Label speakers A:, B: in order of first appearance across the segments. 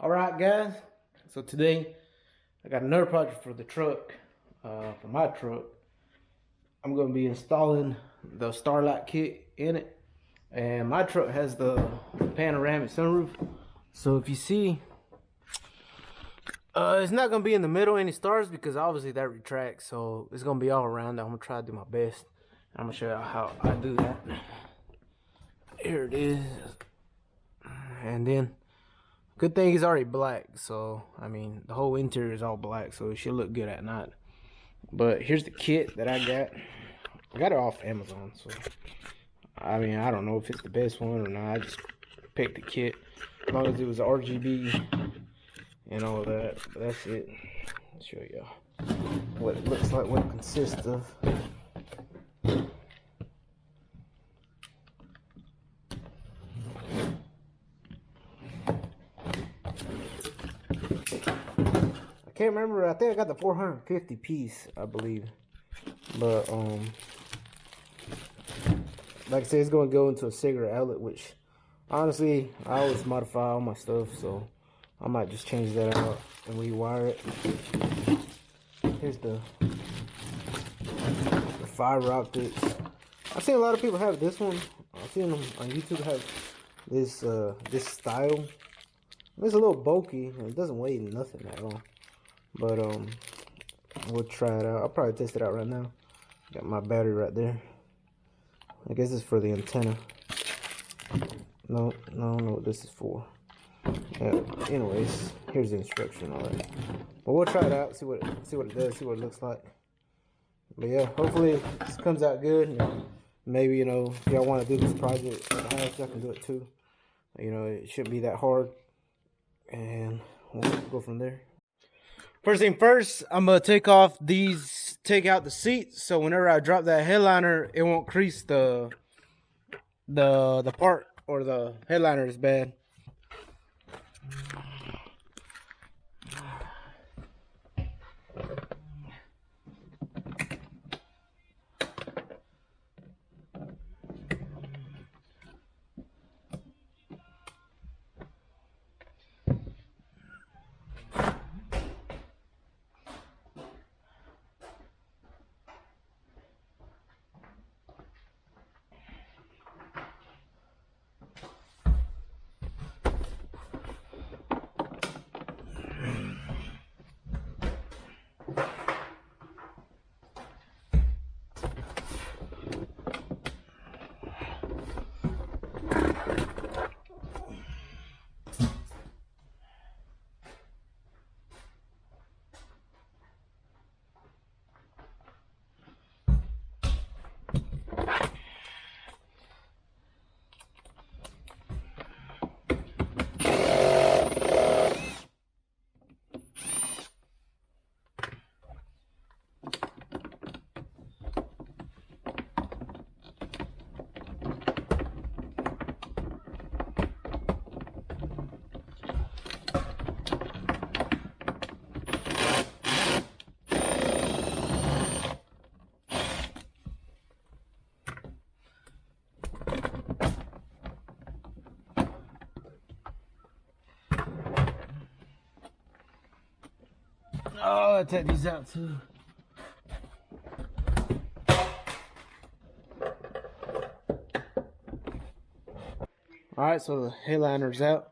A: Alright guys, so today I got another project for the truck, for my truck. I'm going to be installing the Starlight kit in it. And my truck has the panoramic sunroof. So if you see, it's not going to be in the middle any stars because obviously that retracts. So it's going to be all around. I'm going to try to do my best. I'm going to show you how I do that. Here it is. And then good thing it's already black, so I mean the whole interior is all black, so it should look good at night. But here's the kit that I got. I got it off Amazon, so I mean I don't know if it's the best one or not. I just picked the kit as long as it was RGB and all that. But that's it. I'll show y'all what it looks like, what it consists of. I can't remember. I think I got the 450 piece, I believe. But like I said, it's going to go into a cigarette outlet, which honestly I always modify all my stuff, so I might just change that out and rewire it. Here's the fiber optics. I've seen a lot of people have this one. I've seen them on YouTube have this this style. It's a little bulky and it doesn't weigh nothing at all. But we'll try it out. I'll probably test it out right now. Got my battery right there. I guess it's for the antenna. No, I don't know what this is for. Yeah, anyways, here's the instruction. All right, but we'll try it out. See what it does. See what it looks like. But yeah, hopefully this comes out good. And maybe if y'all want to do this project at the house, y'all can do it too. It shouldn't be that hard, and we'll go from there. First thing first, I'm gonna take out the seats, so whenever I drop that headliner, it won't crease the part, or the headliner is bad. Oh, I take these out too. Alright, so the headliner's out.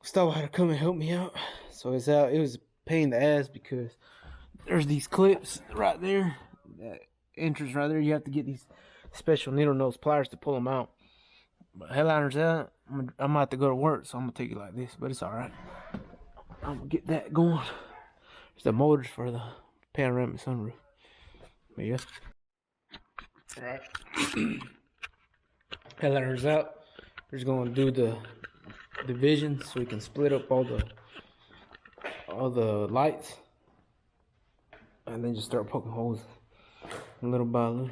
A: Gustavo had to come and help me out. So it's out. It was a pain in the ass because there's these clips right there. That entrance right there. You have to get these special needle nose pliers to pull them out. But headliner's out. I'm gonna have to go to work, so I'm gonna take it like this. But it's alright. I'm gonna get that going. There's the motors for the panoramic sunroof. But yeah. Alright. Headliner's out. We're just gonna do the division so we can split up all the lights, and then just start poking holes little by little.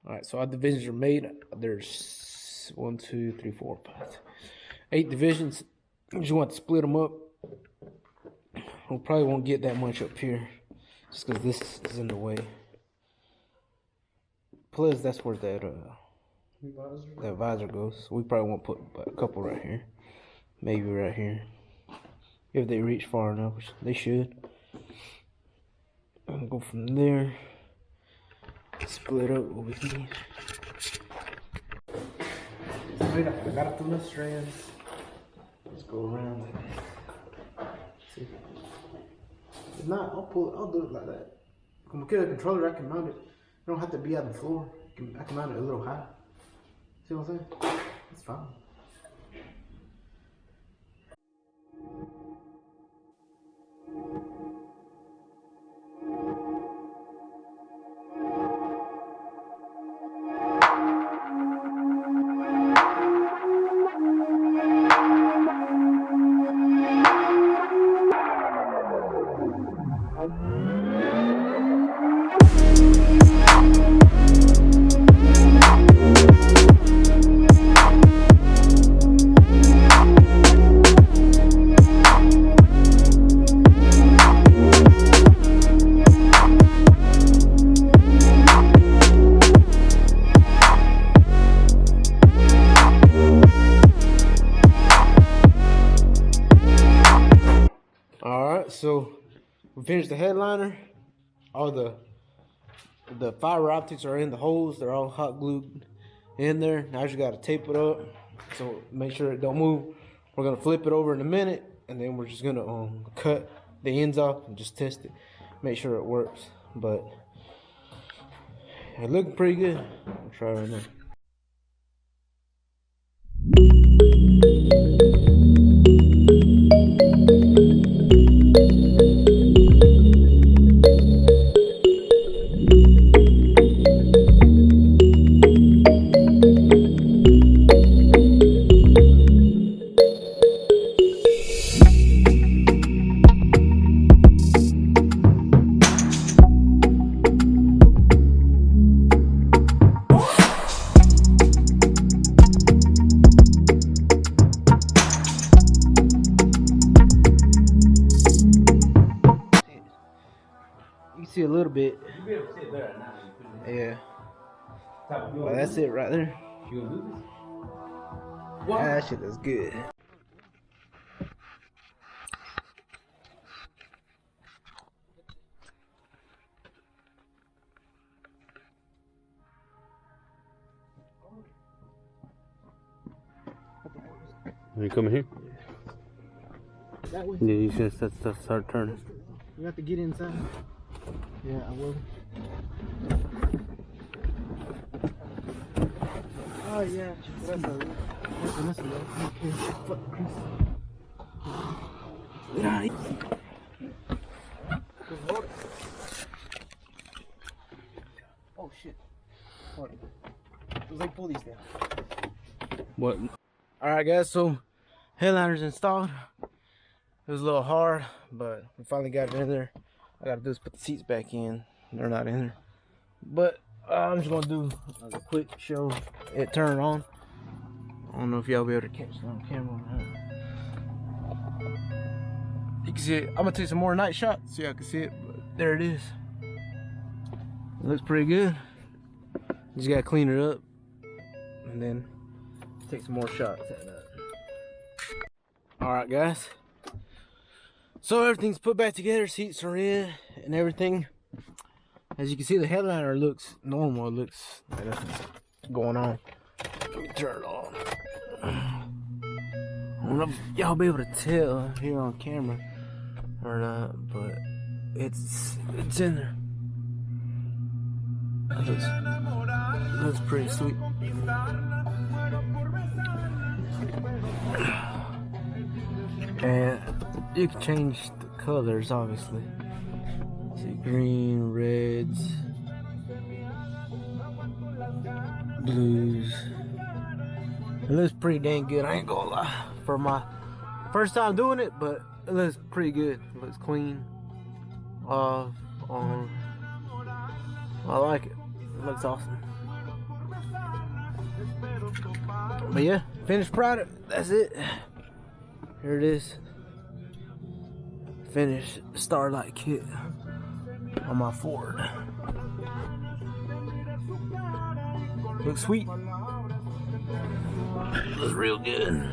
A: Alright, so our divisions are made. There's 1, 2, 3, 4, 5, 8 divisions. You just want to split them up. We probably won't get that much up here just because this is in the way. Plus, that's where that visor goes. So we probably won't put a couple right here. maybe right here. If they reach far enough, which they should. I'll go from there. Split up over here. I got up to the strands. Let's go around like that. See? If not, I'll do it like that. Como quiera the controller, I can mount it. It don't have to be on the floor. I can mount it a little high. See what I'm saying? It's fine. Alright, so we finished the headliner. All the fiber optics are in the holes. They're all hot glued in there. Now you just gotta tape it up, so make sure it don't move. We're gonna flip it over in a minute, and then we're just gonna cut the ends off and just test it, make sure it works. But it's looking pretty good. I'll try right now. You can see a little bit.
B: You be able to sit there now.
A: Yeah. Well, that's it right there.
B: You gonna do this?
A: That shit is good.
B: Are you coming here?
A: That way.
B: Yeah, you should start turning.
A: You have to get inside. Yeah, I will. Oh yeah, that's a oh shit. Hold on. Like pull these down.
B: What?
A: Alright guys, so headliner's installed. It was a little hard, but we finally got it in there. I gotta do is put the seats back in. They're not in there. But I'm just gonna do a quick show it turn on. I don't know if y'all be able to catch it on camera or not. You can see it. I'm gonna take some more night shots so y'all can see it, but there it is. It looks pretty good. Just gotta clean it up and then take some more shots at that. Alright guys. So everything's put back together, seats are in and everything. As you can see, the headliner looks normal. It looks like nothing's going on. Let me turn it on. I don't know if y'all be able to tell here on camera or not, but it's in there. It looks pretty sweet. And you can change the colors, obviously. See, green, reds, blues. It looks pretty dang good, I ain't gonna lie. For my first time doing it, but it looks pretty good. It looks clean. I like it. It looks awesome. But yeah, finished product. That's it. Here it is. Finished Starlight kit on my Ford. Looks sweet. Looks real good.